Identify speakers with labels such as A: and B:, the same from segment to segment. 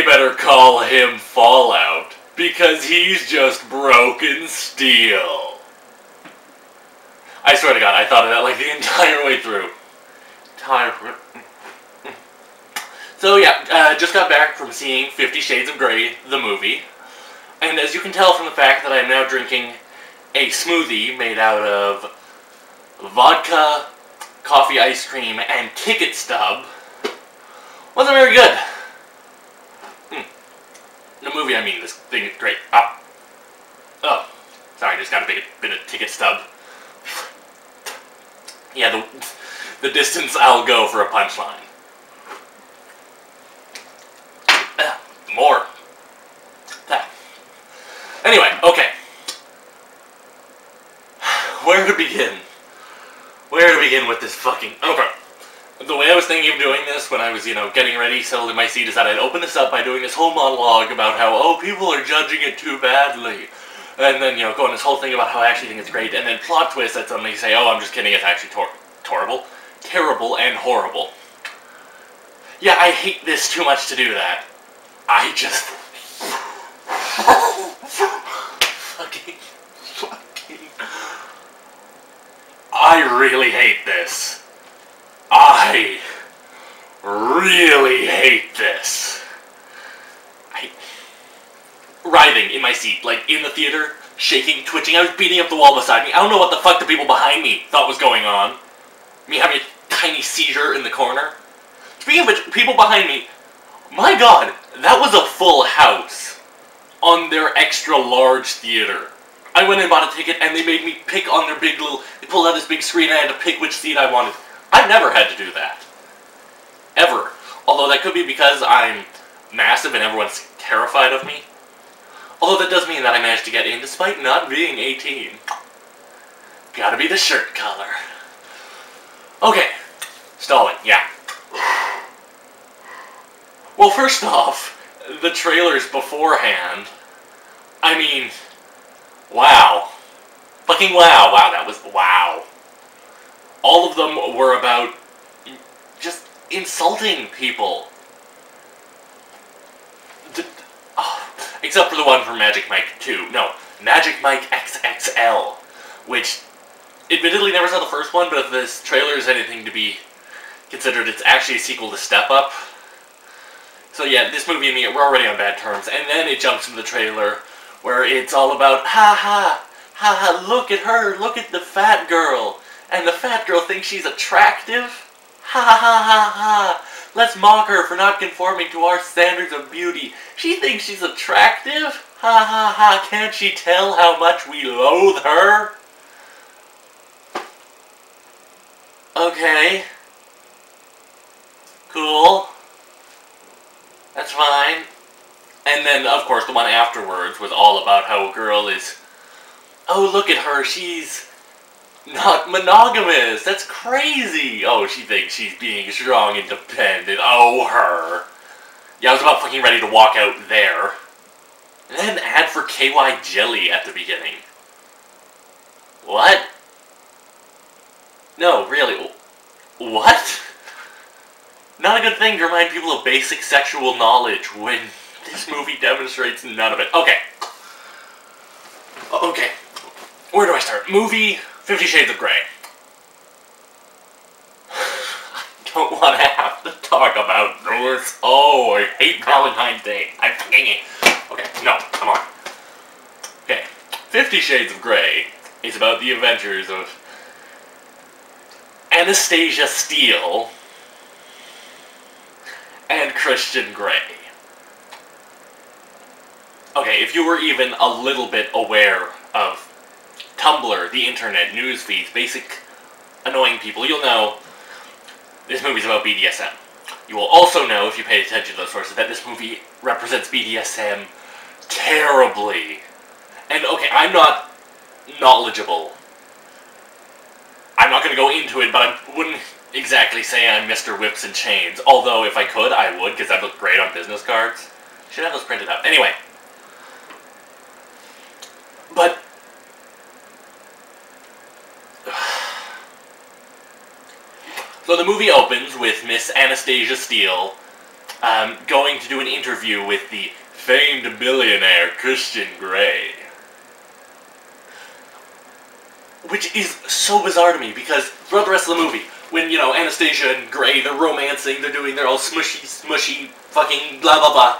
A: better call him Fallout, because he's just broken steel. I swear to God, I thought of that like the entire way through. So yeah, just got back from seeing 50 Shades of Grey, the movie. And as you can tell from the fact that I am now drinking a smoothie made out of vodka, coffee ice cream, and Ticket Stub, wasn't very good. The movie, I mean, this thing is great. Oh, sorry, just got a bit of Ticket Stub. Yeah, the distance I'll go for a punchline. More. Anyway, okay. Where to begin? Where to begin with this fucking... Okay. The way I was thinking of doing this when I was, getting ready, settled in my seat, is that I'd open this up by doing this whole monologue about how, oh, people are judging it too badly. And then, go on this whole thing about how I actually think it's great, and then plot twist that suddenly say, oh, I'm just kidding, it's actually terrible, and horrible. Yeah, I hate this too much to do that. I just... fucking... I really hate this. I really hate this. Writhing in my seat, like in the theater, shaking, twitching. I was beating up the wall beside me. I don't know what the fuck the people behind me thought was going on. Me having a tiny seizure in the corner. Speaking of which, people behind me, my God, that was a full house on their extra large theater. I went and bought a ticket and they made me pick on their big little, they pulled out this big screen and I had to pick which seat I wanted. I've never had to do that. Ever. Although that could be because I'm massive and everyone's terrified of me. Although that does mean that I managed to get in despite not being 18. Gotta be the shirt color. Okay. Stalling, yeah. Well, first off, the trailers beforehand, I mean, wow. Fucking wow. Wow, that was wow. All of them were about just insulting people. Except for the one from Magic Mike 2. No, Magic Mike XXL, which admittedly never saw the first one, but if this trailer is anything to be considered, it's actually a sequel to Step Up. So yeah, this movie and me, we're already on bad terms, and then it jumps into the trailer where it's all about, ha, look at her, look at the fat girl, and the fat girl thinks she's attractive? Ha, let's mock her for not conforming to our standards of beauty. She thinks she's attractive? Ha, can't she tell how much we loathe her? Okay. Cool. That's fine. And then, of course, the one afterwards was all about how a girl is, oh, look at her, she's not monogamous. That's crazy. Oh, she thinks she's being strong, independent. Oh, her. Yeah, I was about fucking ready to walk out there. And then an ad for KY Jelly at the beginning. What? No, really. What? Not a good thing to remind people of basic sexual knowledge when this movie demonstrates none of it. Okay. Okay. Where do I start? Movie 50 Shades of Grey. I don't want to have to talk about this. Oh, I hate Valentine's Day. I fucking hate it. Okay, no, come on. Okay. 50 Shades of Grey is about the adventures of Anastasia Steele and Christian Grey. Okay, if you were even a little bit aware of Tumblr, the internet, news feeds, basic annoying people, you'll know this movie's about BDSM. You will also know, if you pay attention to those sources, that this movie represents BDSM terribly. And okay, I'm not knowledgeable. I'm not going to go into it, but I wouldn't exactly say I'm Mr. Whips and Chains. Although, if I could, I would, because that look great on business cards. Should have those printed out. Anyway. But so the movie opens with Miss Anastasia Steele going to do an interview with the famed billionaire Christian Grey. Which is so bizarre to me, because throughout the rest of the movie, when, you know, Anastasia and Grey, they're romancing, they're all smushy, fucking blah blah blah,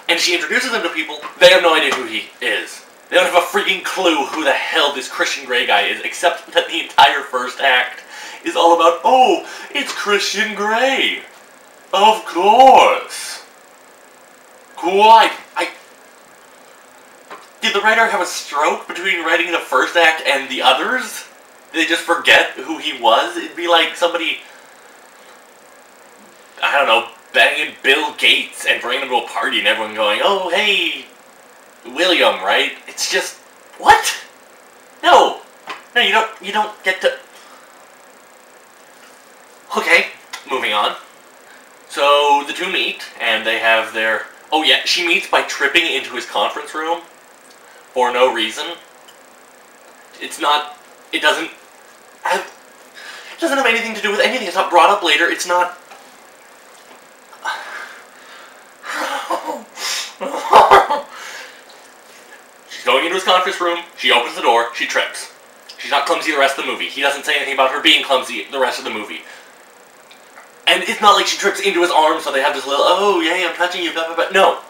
A: and she introduces him to people, they have no idea who he is. They don't have a freaking clue who the hell this Christian Grey guy is, except that the entire first act is all about, oh, it's Christian Grey. Of course. Quite. Did the writer have a stroke between writing the first act and the others? Did they just forget who he was? It'd be like somebody, I don't know, banging Bill Gates and bringing him to a party and everyone going, oh, hey, William, right? It's just, what? No, you don't get to... Okay, moving on. So the two meet, and they have their... Oh yeah, she meets by tripping into his conference room for no reason. It's not... It doesn't have anything to do with anything. It's not brought up later. It's not... She's going into his conference room, she opens the door, she trips. She's not clumsy the rest of the movie. He doesn't say anything about her being clumsy the rest of the movie. And it's not like she trips into his arms, so they have this little, oh, yay, I'm touching you, blah, blah, blah. No.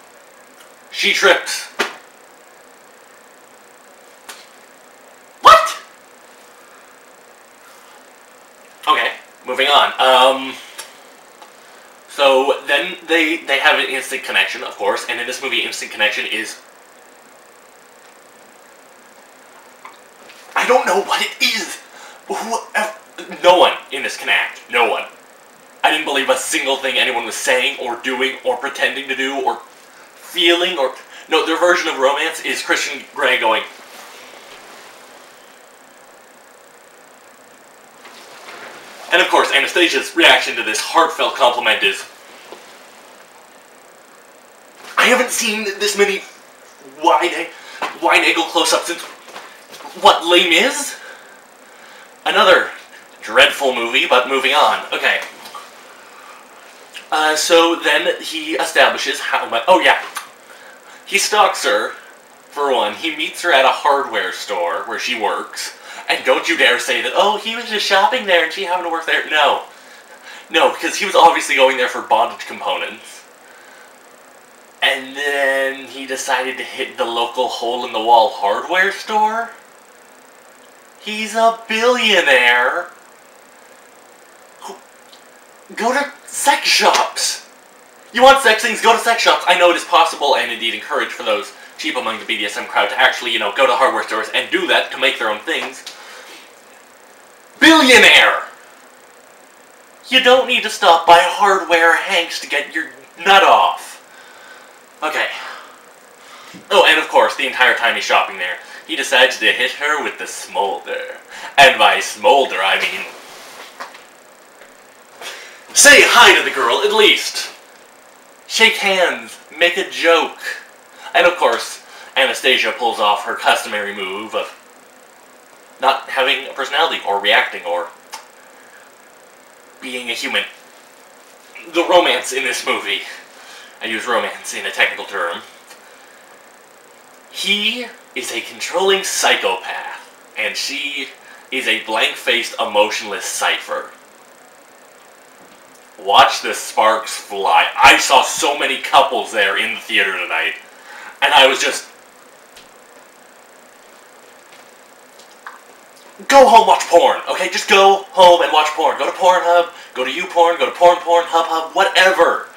A: She trips. What? Okay, moving on. So then they have an instant connection, of course, and in this movie, instant connection is... I don't know what it is. No one in this can act. No one. I didn't believe a single thing anyone was saying, or doing, or pretending to do, or feeling, or... No, their version of romance is Christian Grey going... And of course, Anastasia's reaction to this heartfelt compliment is... I haven't seen this many wide-angle close-ups since... What, Les Mis? Another dreadful movie, but moving on. Okay. So then he establishes how much... Oh, yeah. He stalks her, for one. He meets her at a hardware store where she works. And don't you dare say that, oh, he was just shopping there and she happened to work there. No. No, because he was obviously going there for bondage components. And then he decided to hit the local hole-in-the-wall hardware store? He's a billionaire. Go to sex shops. You want sex things, go to sex shops. I know it is possible and indeed encouraged for those cheap among the BDSM crowd to actually, you know, go to hardware stores and do that to make their own things. Billionaire! You don't need to stop by Hardware Hanks to get your nut off. Okay. Oh, and of course, the entire time he's shopping there, he decides to hit her with the smolder. And by smolder, I mean... Say hi to the girl, at least. Shake hands, make a joke. And of course, Anastasia pulls off her customary move of not having a personality, or reacting, or being a human. The romance in this movie, I use romance in a technical term, he is a controlling psychopath, and she is a blank-faced, emotionless cipher. Watch the sparks fly. I saw so many couples there in the theater tonight, and I was just... Go home, watch porn, okay? Just go home and watch porn. Go to Pornhub, go to YouPorn, go to Porn, Hub, whatever.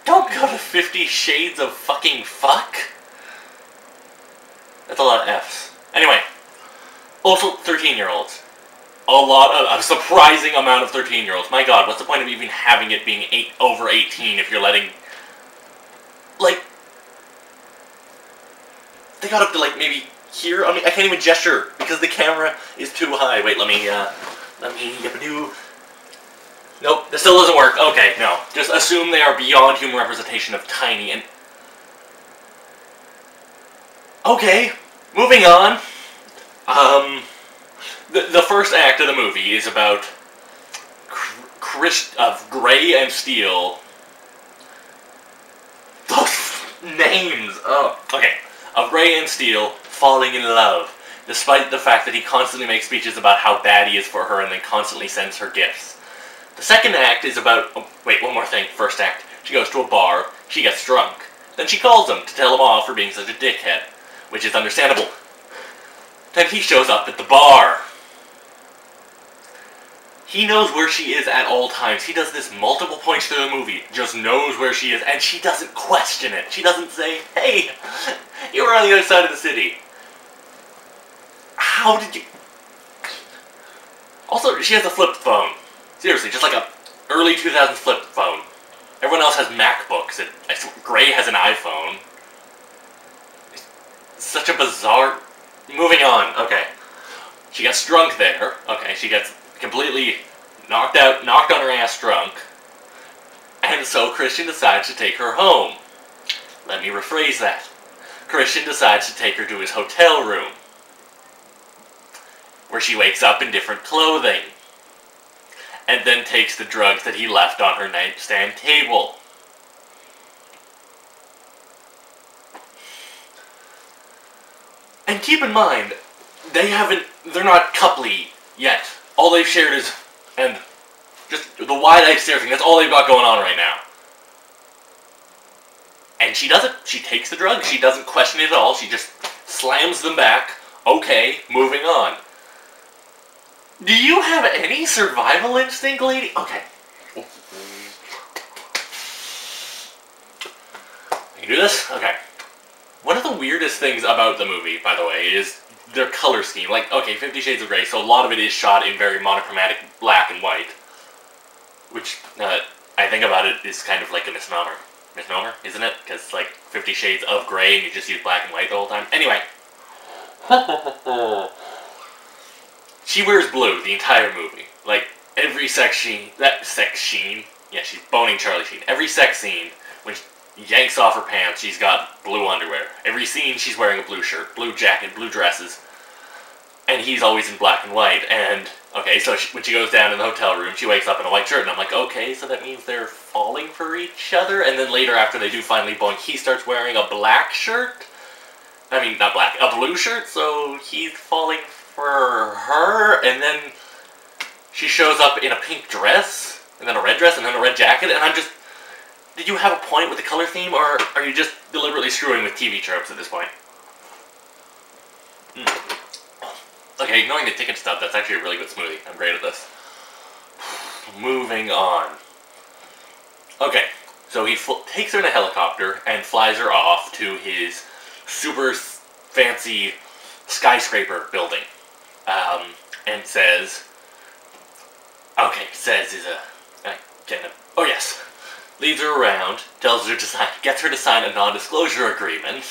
A: Don't go to 50 Shades of fucking fuck. That's a lot of F's. Anyway, also 13-year-olds. A surprising amount of 13-year-olds. My god, what's the point of even having it being over 18 if you're letting... Like... They got up to, like, maybe here? I mean, I can't even gesture because the camera is too high. Wait, let me do... Nope, this still doesn't work. Okay, no. Just assume they are beyond human representation of tiny and... Okay, moving on. The first act of the movie is about Grey and Steel names. Oh, okay. Of Ray and Steele falling in love, despite the fact that he constantly makes speeches about how bad he is for her and then constantly sends her gifts. The second act is about... Oh, wait, one more thing. First act. She goes to a bar. She gets drunk. Then she calls him to tell him off for being such a dickhead, which is understandable. Then he shows up at the bar. He knows where she is at all times. He does this multiple points through the movie. Just knows where she is, and she doesn't question it. She doesn't say, hey, you were on the other side of the city. How did you... Also, she has a flip phone. Seriously, just like a early 2000s flip phone. Everyone else has MacBooks, and Gray has an iPhone. It's such a bizarre... Moving on, okay. She gets drunk there. Okay, she gets completely knocked on her ass drunk. And so Christian decides to take her home. Let me rephrase that. Christian decides to take her to his hotel room, where she wakes up in different clothing, and then takes the drugs that he left on her nightstand table. And keep in mind, they're not coupley yet. All they've shared is, and just the wide-eyed stare thing, that's all they've got going on right now. And she does it. She takes the drugs. She doesn't question it at all. She just slams them back. Okay, moving on. Do you have any survival instinct, lady? Okay. You do this? Okay. One of the weirdest things about the movie, by the way, is their color scheme. Like, okay, 50 Shades of Grey, so a lot of it is shot in very monochromatic black and white. Which, I think about it, is kind of like a misnomer. Misnomer, isn't it? Because, like, 50 Shades of Grey and you just use black and white the whole time. Anyway. She wears blue the entire movie. Like, every sex scene... Yeah, she's boning Charlie Sheen. Every sex scene, when she yanks off her pants, she's got blue underwear. Every scene, she's wearing a blue shirt, blue jacket, blue dresses. And he's always in black and white. And, okay, so when she goes down in the hotel room, she wakes up in a white shirt. And I'm like, okay, so that means they're falling for each other? And then later, after they do finally boink, he starts wearing a black shirt? I mean, not black, a blue shirt, so he's falling for her, and then she shows up in a pink dress, and then a red dress, and then a red jacket, and I'm just... Did you have a point with the color theme, or are you just deliberately screwing with TV tropes at this point? Okay, ignoring the ticket stuff, that's actually a really good smoothie. I'm great at this. Moving on. Okay, so he takes her in a helicopter and flies her off to his super fancy skyscraper building. And says... Okay, says is a... Oh yes. Leads her around, tells her to sign... Gets her to sign a non-disclosure agreement.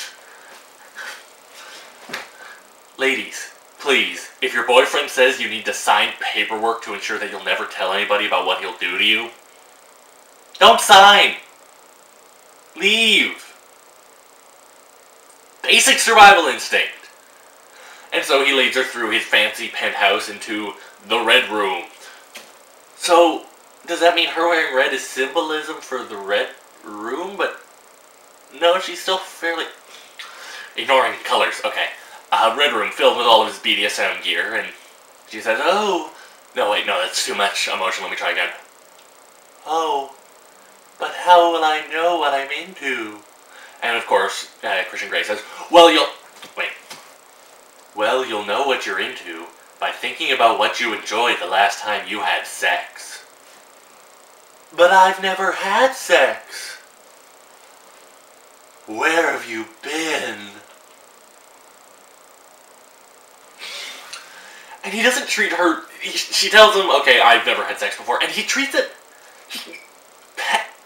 A: Ladies, please, if your boyfriend says you need to sign paperwork to ensure that you'll never tell anybody about what he'll do to you, don't sign! Leave! Basic survival instinct! And so he leads her through his fancy penthouse into the Red Room. So, does that mean her wearing red is symbolism for the Red Room? But, no, she's still fairly... Ignoring colors, okay. Red Room filled with all of his BDSM gear, and she says, oh... No, wait, no, that's too much emotion, let me try again. Oh, but how will I know what I'm into? And of course, Christian Grey says, well, you'll know what you're into by thinking about what you enjoyed the last time you had sex. But I've never had sex. Where have you been? And he doesn't treat her... She tells him, okay, I've never had sex before, and he treats it...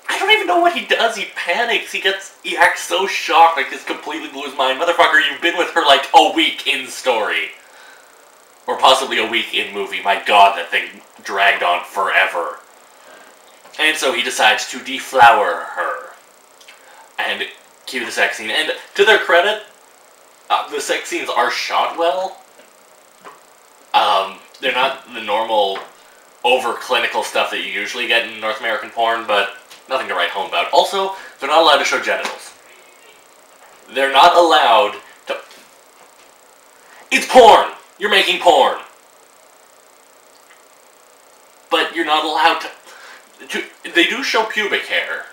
A: I don't even know what he does. He panics. He acts so shocked, like this completely blew his mind. Motherfucker, you've been with her like a week in story. Or possibly a week in movie. My god, that thing dragged on forever. And so he decides to deflower her. And cue the sex scene. And to their credit, the sex scenes are shot well. They're not the normal over-clinical stuff that you usually get in North American porn, but nothing to write home about. Also, they're not allowed to show genitals. They're not allowed to... It's porn! You're making porn! But you're not allowed to... They do show pubic hair.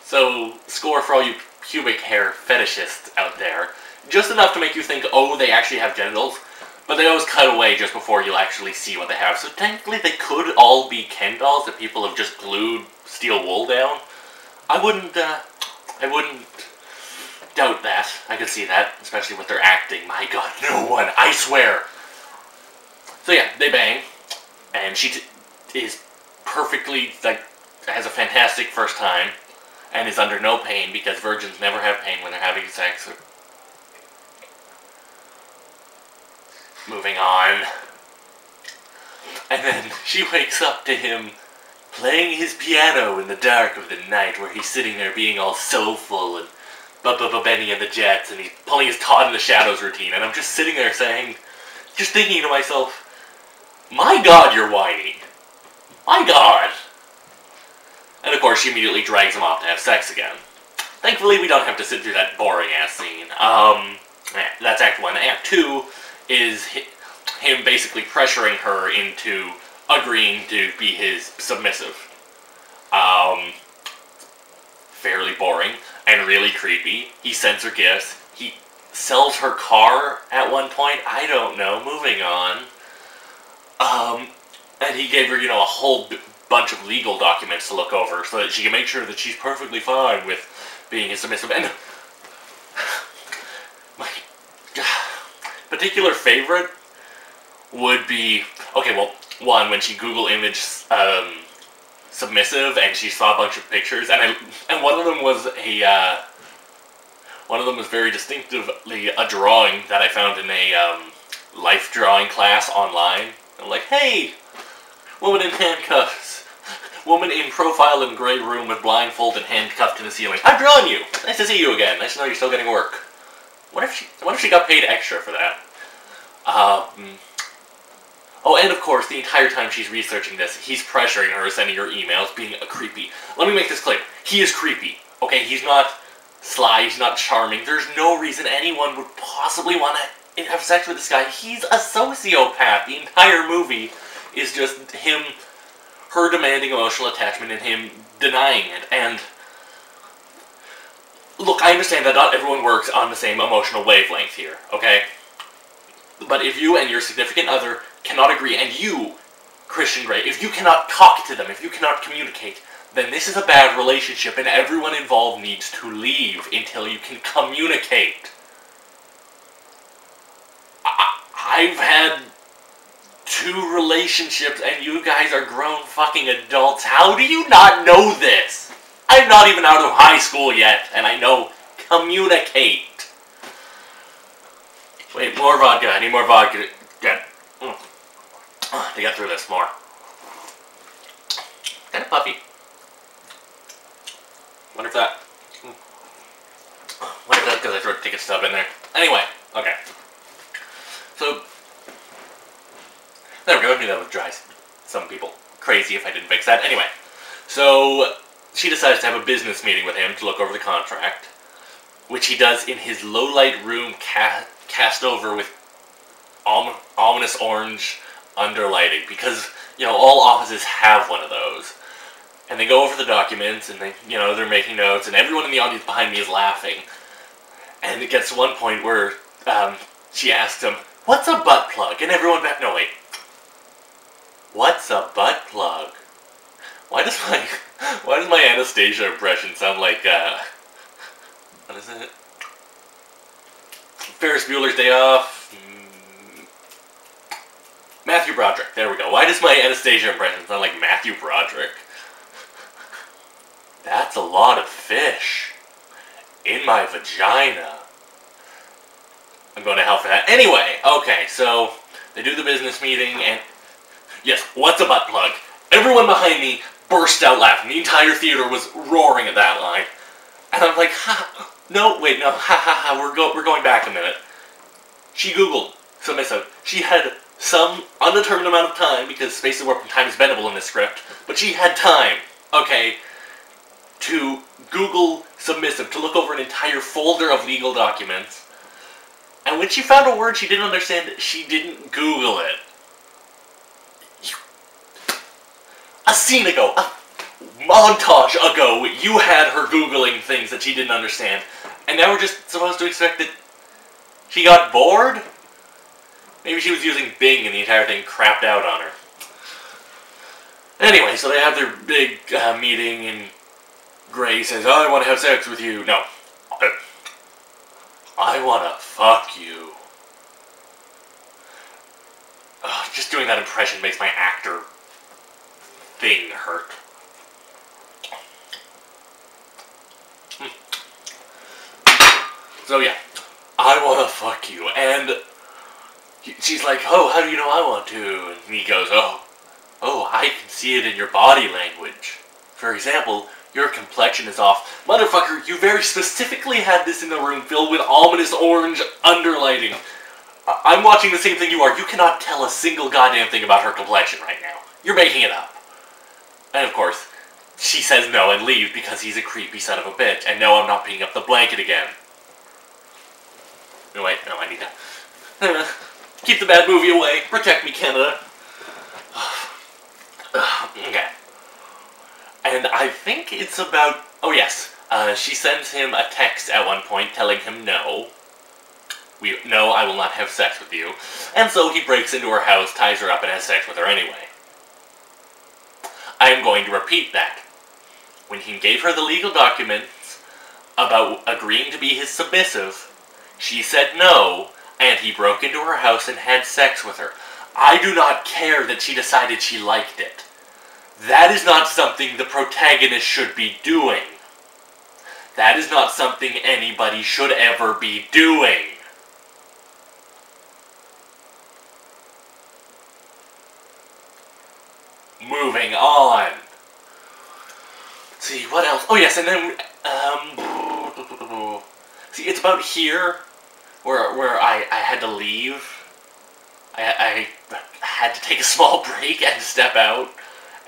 A: So, score for all you pubic hair fetishists out there. Just enough to make you think, oh, they actually have genitals. But they always cut away just before you'll actually see what they have. So technically they could all be Ken dolls that people have just glued steel wool down. I wouldn't doubt that. I could see that, especially with their acting. My god, no one, I swear. So yeah, they bang. And she is perfectly, like, has a fantastic first time. And is under no pain, because virgins never have pain when they're having sex. Moving on. And then she wakes up to him playing his piano in the dark of the night, where he's sitting there being all soulful and Benny and the Jets, and he's pulling his Todd in the Shadows routine, and I'm just sitting there saying, just thinking to myself, my god, you're whiny. My god. And of course, she immediately drags him off to have sex again. Thankfully, we don't have to sit through that boring-ass scene. That's Act 1. Act 2 is him basically pressuring her into agreeing to be his submissive. Fairly boring and really creepy. He sends her gifts. He sells her car at one point. I don't know. Moving on. And he gave her, you know, a whole bunch of legal documents to look over so that she can make sure that she's perfectly fine with being his submissive. And my particular favorite would be, okay, well, one, when she Google image submissive and she saw a bunch of pictures, and one of them was very distinctively a drawing that I found in a life drawing class online. I'm like, hey, woman in handcuffs, woman in profile in gray room with blindfold and handcuffed to the ceiling. I've drawn you. Nice to see you again. Nice to know you're still getting work. What if she got paid extra for that? Oh, and of course, the entire time she's researching this, he's pressuring her, sending her emails, being a creepy. Let me make this clear. He is creepy. Okay, he's not sly, he's not charming. There's no reason anyone would possibly want to have sex with this guy. He's a sociopath. The entire movie is just her demanding emotional attachment and him denying it. And look, I understand that not everyone works on the same emotional wavelength here, okay? But if you and your significant other cannot agree, and you, Christian Grey, if you cannot talk to them, if you cannot communicate, then this is a bad relationship, and everyone involved needs to leave until you can communicate. I've had 2 relationships, and you guys are grown fucking adults. How do you not know this? I'm not even out of high school yet, and I know communicate. Wait, more vodka. I need more vodka. Good. To get through this more. Kind of puffy. Wonder if that... Wonder if that's because I threw a ticket stub in there. Anyway, okay. So... There we go. I knew that would drive some people crazy if I didn't fix that. Anyway. So... She decides to have a business meeting with him to look over the contract. Which he does in his low-light room cast over with ominous orange underlighting, because, you know, all offices have one of those. And they go over the documents, and they're making notes, and everyone in the audience behind me is laughing. And it gets to one point where she asks him, "What's a butt plug?" And everyone back, no wait. What's a butt plug? Why does my Anastasia impression sound like what is it? Ferris Bueller's Day Off. Matthew Broderick. There we go. Why does my Anastasia impression sound like Matthew Broderick? That's a lot of fish in my vagina. I'm going to hell for that. Anyway, okay, so they do the business meeting, and yes, what's a butt plug? Everyone behind me burst out laughing. The entire theater was roaring at that line. And I'm like, ha, no, wait, no, ha ha ha, we're going back a minute. She Googled submissive. She had some undetermined amount of time, because space and warp and time is bendable in this script, but she had time, okay, to Google submissive to look over an entire folder of legal documents. And when she found a word she didn't understand, she didn't Google it. A scene ago, a montage ago, you had her Googling things that she didn't understand. And now we're just supposed to expect that she got bored? Maybe she was using Bing and the entire thing crapped out on her. Anyway, so they have their big meeting and Gray says, I want to have sex with you. No. I want to fuck you. Just doing that impression makes my actor thing hurt. So yeah, I want to fuck you. And she's like, oh, how do you know I want to? And he goes, oh, I can see it in your body language. For example, your complexion is off. Motherfucker, you very specifically had this in the room filled with ominous orange underlighting. I'm watching the same thing you are. You cannot tell a single goddamn thing about her complexion right now. You're making it up. And of course, she says no and leaves because he's a creepy son of a bitch. And no, I'm not picking up the blanket again. No, wait, no, I need to keep the bad movie away. Protect me, Canada. Okay. And I think it's about... Oh, yes. She sends him a text at one point telling him no. No, I will not have sex with you. And so he breaks into her house, ties her up, and has sex with her anyway. I am going to repeat that. When he gave her the legal documents about agreeing to be his submissive, she said no, and he broke into her house and had sex with her. I do not care that she decided she liked it. That is not something the protagonist should be doing. That is not something anybody should ever be doing. Moving on. Let's see, what else? Oh yes, and then, see, it's about here, where I had to leave. I had to take a small break and step out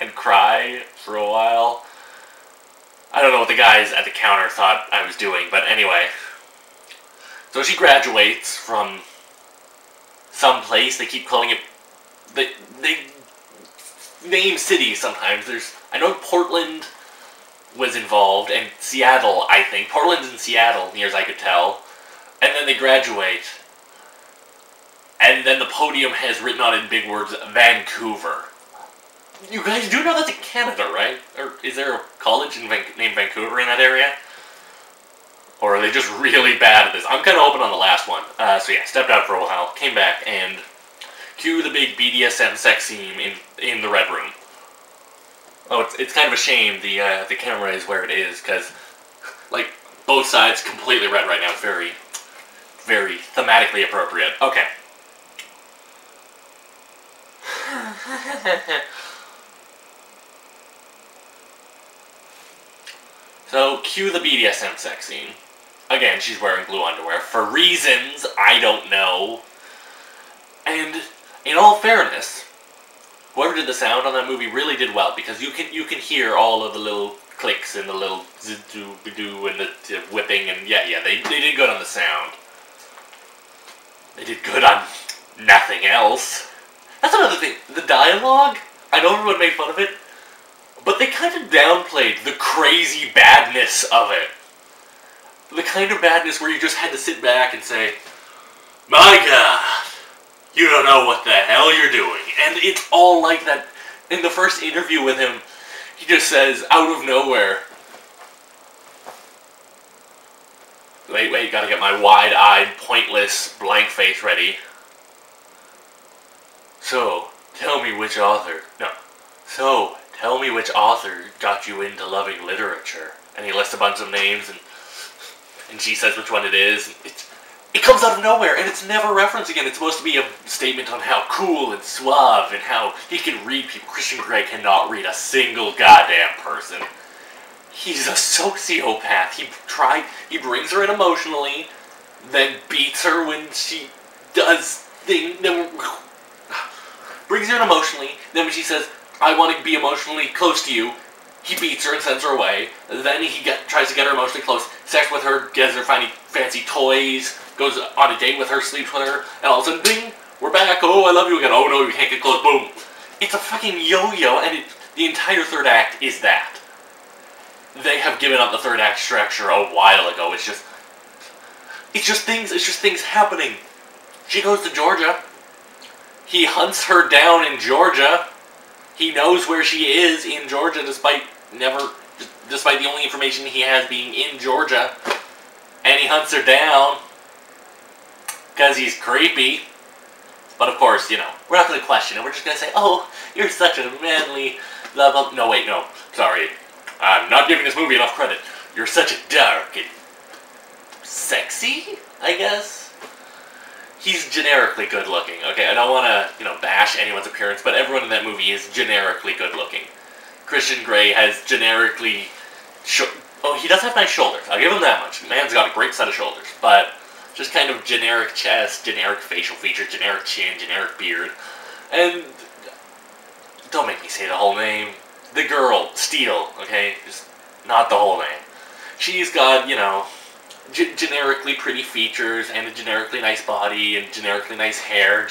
A: and cry for a while. I don't know what the guys at the counter thought I was doing, but anyway. So she graduates from some place. They keep calling it... They name cities sometimes. I know Portland was involved, and Seattle, I think. Portland's in Seattle, near as I could tell. And then they graduate. And then the podium has written on it in big words, Vancouver. You guys do know that's in Canada, right? Or is there a college named Vancouver in that area? Or are they just really bad at this? I'm kind of hoping on the last one. So yeah, stepped out for a while, came back, and cue the big BDSM sex scene in the Red Room. Oh, it's kind of a shame the camera is where it is, because, like, both sides completely red right now. It's very, very thematically appropriate. Okay. So, cue the BDSM sex scene. Again, she's wearing blue underwear. For reasons I don't know. And, in all fairness, whoever did the sound on that movie really did well, because you can hear all of the little clicks and the little zzz-doo-be-doo and the whipping, and yeah, they did good on the sound. They did good on nothing else. That's another thing. The dialogue, I know everyone made fun of it, but they kind of downplayed the crazy badness of it. The kind of badness where you just had to sit back and say, my God, you don't know what the hell you're doing. And it's all like that. In the first interview with him, he just says, out of nowhere, wait, gotta get my wide-eyed, pointless, blank face ready. So, tell me which author got you into loving literature. And he lists a bunch of names, and she says which one it is. It comes out of nowhere, and it's never referenced again. It's supposed to be a statement on how cool and suave and how he can read people. Christian Grey cannot read a single goddamn person. He's a sociopath. He brings her in emotionally, then beats her when she does things. Brings her in emotionally, then when she says, I want to be emotionally close to you, He beats her and sends her away. Then he tries to get her emotionally close, sex with her, gets her finding fancy toys, goes on a date with her, sleeps with her, and all of a sudden, ding, we're back. Oh, I love you again. Oh no, you can't get close. Boom. It's a fucking yo-yo, and the entire third act is that. They have given up the third act structure a while ago. It's just things happening. She goes to Georgia. He hunts her down in Georgia. He knows where she is in Georgia, despite the only information he has being in Georgia. And he hunts her down because he's creepy. But of course, you know, we're not going to question it. We're just going to say, oh, you're such a manly, blah, blah. No, wait, no. Sorry. I'm not giving this movie enough credit. You're such a dark and sexy, I guess? He's generically good looking. Okay, I don't want to, you know, bash anyone's appearance, but everyone in that movie is generically good looking. Christian Grey has generically... oh, he does have nice shoulders. I'll give him that much. The man's got a great set of shoulders, but... just kind of generic chest, generic facial features, generic chin, generic beard. And don't make me say the whole name. The girl, Steele, okay? Just not the whole name. She's got, you know, generically pretty features and a generically nice body and generically nice hair.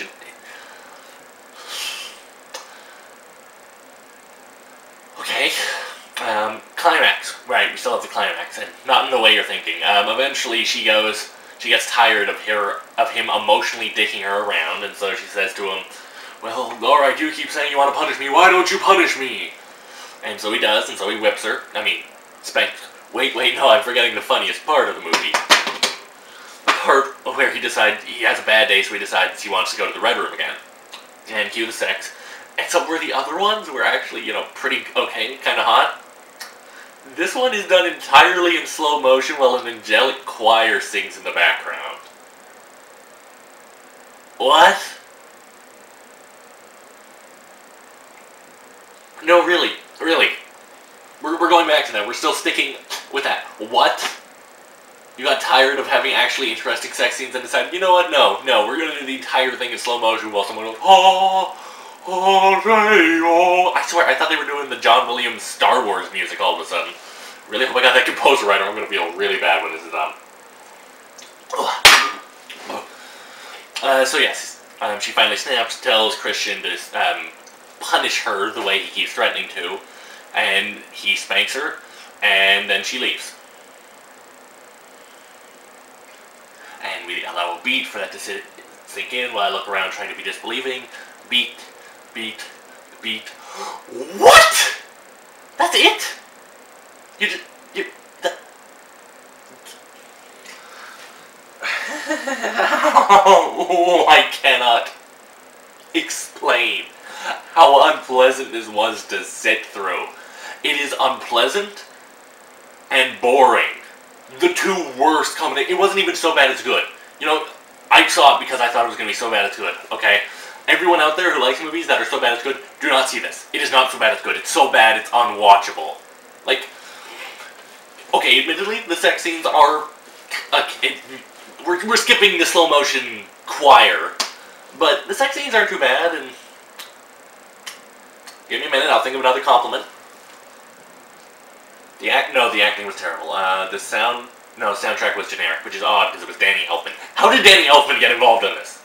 A: Okay. Climax. Right, we still have the climax, and not in the way you're thinking. Eventually she gets tired of him emotionally dicking her around, and so she says to him, well, alright, you keep saying you want to punish me, why don't you punish me? And so he does, and so he whips her. I mean, spanks. Wait, no, I'm forgetting the funniest part of the movie. The part where he decides he has a bad day, so he decides he wants to go to the Red Room again. And cue the sex. Except where the other ones were actually, you know, pretty okay, kind of hot. This one is done entirely in slow motion while an angelic choir sings in the background. What? No, really. We're going back to that. We're still sticking with that. What? You got tired of having actually interesting sex scenes and decided, you know what, no, we're going to do the entire thing in slow motion while someone goes, oh, I swear, I thought they were doing the John Williams Star Wars music all of a sudden. Really hope I got that composer right, or I'm going to feel really bad when this is done. So yes, she finally snaps, tells Christian to punish her the way he keeps threatening to, and he spanks her, and then she leaves. And we allow a beat for that to sink in while I look around trying to be disbelieving. Beat. What? That's it? I cannot explain how unpleasant this was to sit through. It is unpleasant and boring. The two worst combinations. It wasn't even so bad it's good. You know, I saw it because I thought it was going to be so bad it's good, okay? Everyone out there who likes movies that are so bad it's good, do not see this. It is not so bad it's good. It's so bad it's unwatchable. Like, okay, admittedly, the sex scenes are... we're skipping the slow motion choir, but the sex scenes aren't too bad, and... give me a minute, I'll think of another compliment. The acting was terrible. The soundtrack was generic, which is odd because it was Danny Elfman. How did Danny Elfman get involved in this?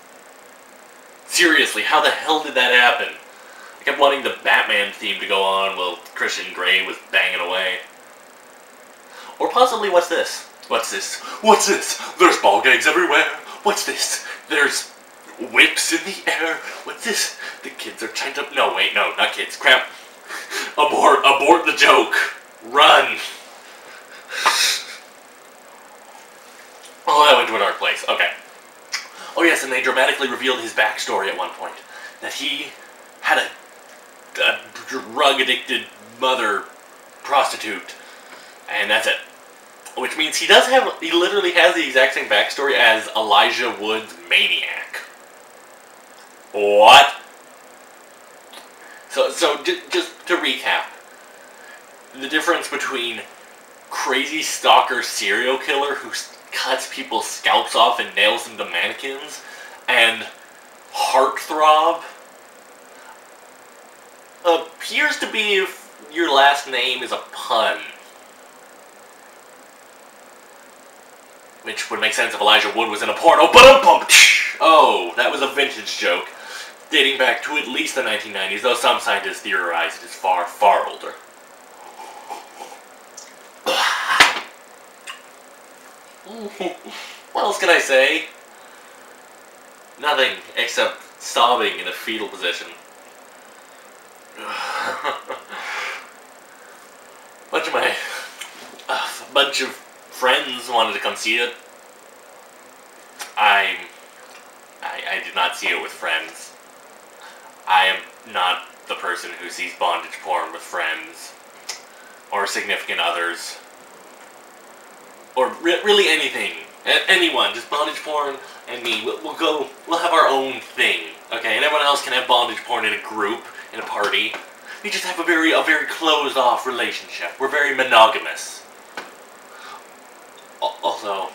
A: Seriously, how the hell did that happen? I kept wanting the Batman theme to go on while Christian Grey was banging away. Or possibly, what's this? What's this? There's ball gags everywhere. What's this? There's whips in the air. What's this? The kids are trying to... no, wait, no, not kids. Crap. Abort the joke. Run. Oh, that went to a dark place. Okay. Oh yes, and they dramatically revealed his backstory at one point. That he had a drug-addicted mother prostitute. And that's it. Which means he literally has the exact same backstory as Elijah Wood's Maniac. What? So just to recap. The difference between crazy stalker serial killer who cuts people's scalps off and nails them to mannequins, and heartthrob appears to be your last name is a pun. Which would make sense if Elijah Wood was in a porno. Oh, that was a vintage joke. Dating back to at least the 1990s, though some scientists theorize it is far, far older. What else can I say? Nothing, except sobbing in a fetal position. A bunch of friends wanted to come see it. I did not see it with friends. I am not the person who sees bondage porn with friends. Or significant others. Or really anything. Anyone. Just bondage porn and me. We'll have our own thing. Okay? And everyone else can have bondage porn in a group, in a party. We just have a very closed off relationship. We're very monogamous. Also,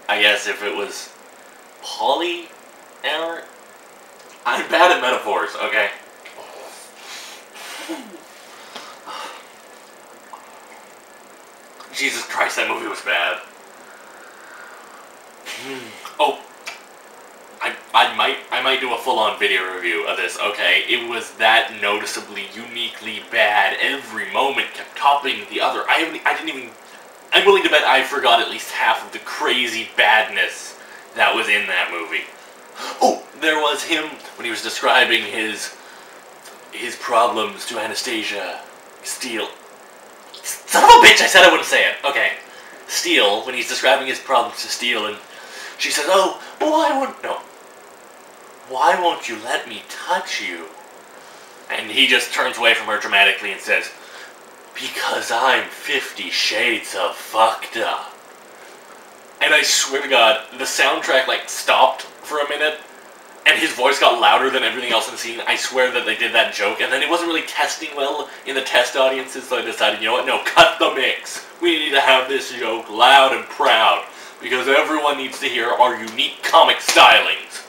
A: I guess if it was polyamorous, I'm bad at metaphors, okay? Jesus Christ, that movie was bad. Oh, I might do a full-on video review of this, okay? It was that noticeably, uniquely bad. Every moment kept topping the other. I'm willing to bet I forgot at least half of the crazy badness that was in that movie. Oh, there was him when he was describing his problems to Anastasia Steele. Son of a bitch, I said I wouldn't say it. Okay. Steele, when he's describing his problems to Steele, and she says, oh, why won't you let me touch you? And he just turns away from her dramatically and says, because I'm 50 shades of fucked up. And I swear to God, the soundtrack, stopped for a minute, and his voice got louder than everything else in the scene. I swear that they did that joke, and then it wasn't really testing well in the test audiences, so I decided, you know what, no, cut the mix. We need to have this joke loud and proud, because everyone needs to hear our unique comic stylings.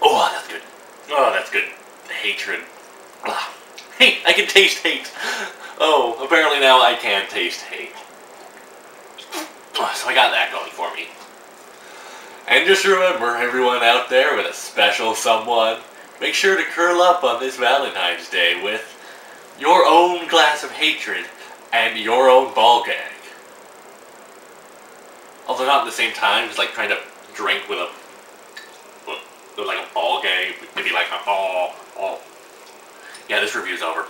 A: Oh, that's good. Oh, that's good. Hatred. Hate! I can taste hate! Oh, apparently now I can taste hate. So I got that going for me. And just remember, everyone out there with a special someone, make sure to curl up on this Valentine's Day with your own glass of hatred and your own ball gag. Although not at the same time, just trying to drink with a ball gag, maybe oh. Yeah, this review's over.